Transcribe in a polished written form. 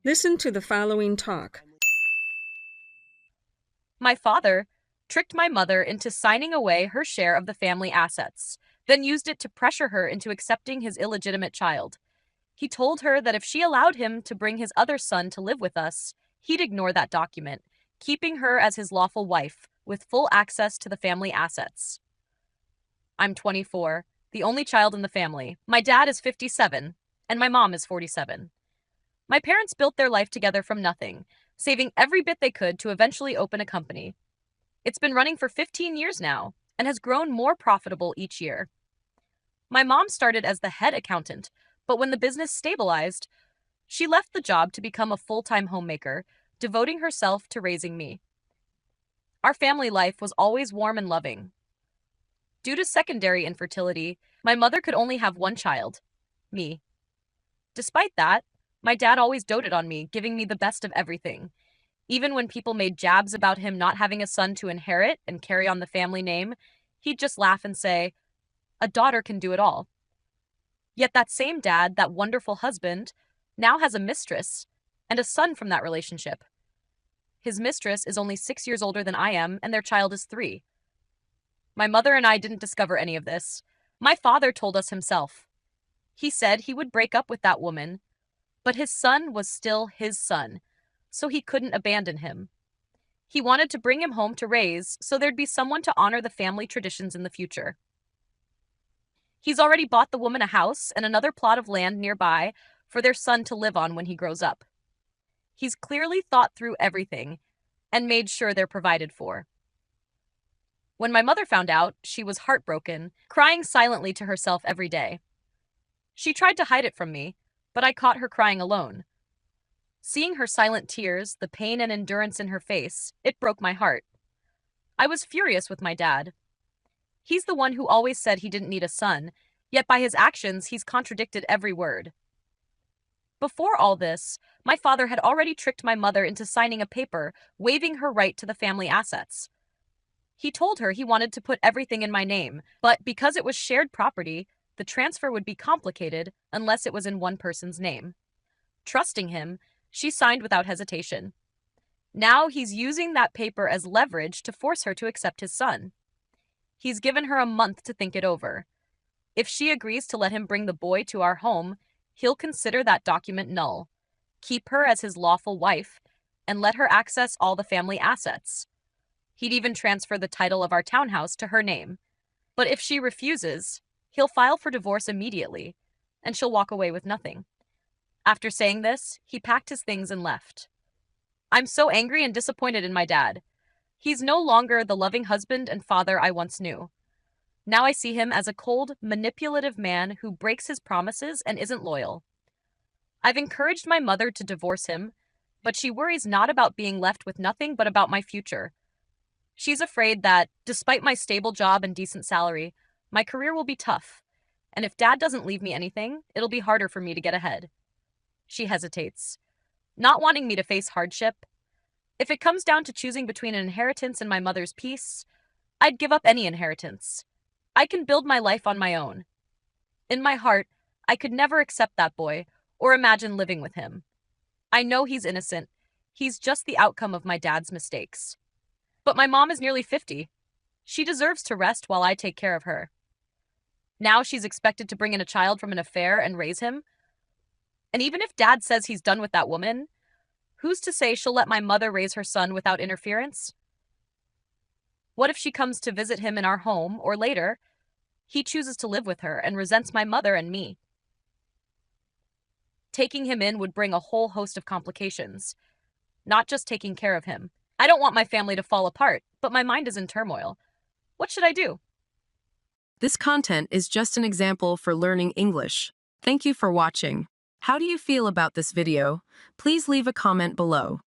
Listen to the following talk. My father tricked my mother into signing away her share of the family assets, then used it to pressure her into accepting his illegitimate child. He told her that if she allowed him to bring his other son to live with us, he'd ignore that document, keeping her as his lawful wife with full access to the family assets. I'm 24, the only child in the family. My dad is 57, and my mom is 47. My parents built their life together from nothing, saving every bit they could to eventually open a company. It's been running for 15 years now and has grown more profitable each year. My mom started as the head accountant, but when the business stabilized, she left the job to become a full-time homemaker, devoting herself to raising me. Our family life was always warm and loving. Due to secondary infertility, my mother could only have one child, me. Despite that, my dad always doted on me, giving me the best of everything. Even when people made jabs about him not having a son to inherit and carry on the family name, he'd just laugh and say, "A daughter can do it all." Yet that same dad, that wonderful husband, now has a mistress and a son from that relationship. His mistress is only 6 years older than I am, and their child is 3. My mother and I didn't discover any of this. My father told us himself. He said he would break up with that woman, but his son was still his son, so he couldn't abandon him. He wanted to bring him home to raise, so there'd be someone to honor the family traditions in the future. He's already bought the woman a house and another plot of land nearby for their son to live on when he grows up. He's clearly thought through everything and made sure they're provided for. When my mother found out, she was heartbroken, crying silently to herself every day. She tried to hide it from me, but I caught her crying alone. Seeing her silent tears, the pain and endurance in her face, it broke my heart. I was furious with my dad. He's the one who always said he didn't need a son, yet by his actions, he's contradicted every word. Before all this, my father had already tricked my mother into signing a paper waiving her right to the family assets. He told her he wanted to put everything in my name, but because it was shared property, the transfer would be complicated unless it was in one person's name. Trusting him, she signed without hesitation. Now he's using that paper as leverage to force her to accept his son. He's given her a month to think it over. If she agrees to let him bring the boy to our home, he'll consider that document null, keep her as his lawful wife, and let her access all the family assets. He'd even transfer the title of our townhouse to her name. But if she refuses, he'll file for divorce immediately, and she'll walk away with nothing. After saying this, he packed his things and left. I'm so angry and disappointed in my dad. He's no longer the loving husband and father I once knew. Now I see him as a cold, manipulative man who breaks his promises and isn't loyal. I've encouraged my mother to divorce him, but she worries not about being left with nothing but about my future. She's afraid that, despite my stable job and decent salary, my career will be tough, and if Dad doesn't leave me anything, it'll be harder for me to get ahead. She hesitates, not wanting me to face hardship. If it comes down to choosing between an inheritance and my mother's peace, I'd give up any inheritance. I can build my life on my own. In my heart, I could never accept that boy or imagine living with him. I know he's innocent. He's just the outcome of my dad's mistakes. But my mom is nearly 50. She deserves to rest while I take care of her. Now she's expected to bring in a child from an affair and raise him. And even if Dad says he's done with that woman, who's to say she'll let my mother raise her son without interference? What if she comes to visit him in our home, or later, he chooses to live with her and resents my mother and me? Taking him in would bring a whole host of complications, not just taking care of him. I don't want my family to fall apart, but my mind is in turmoil. What should I do? This content is just an example for learning English. Thank you for watching. How do you feel about this video? Please leave a comment below.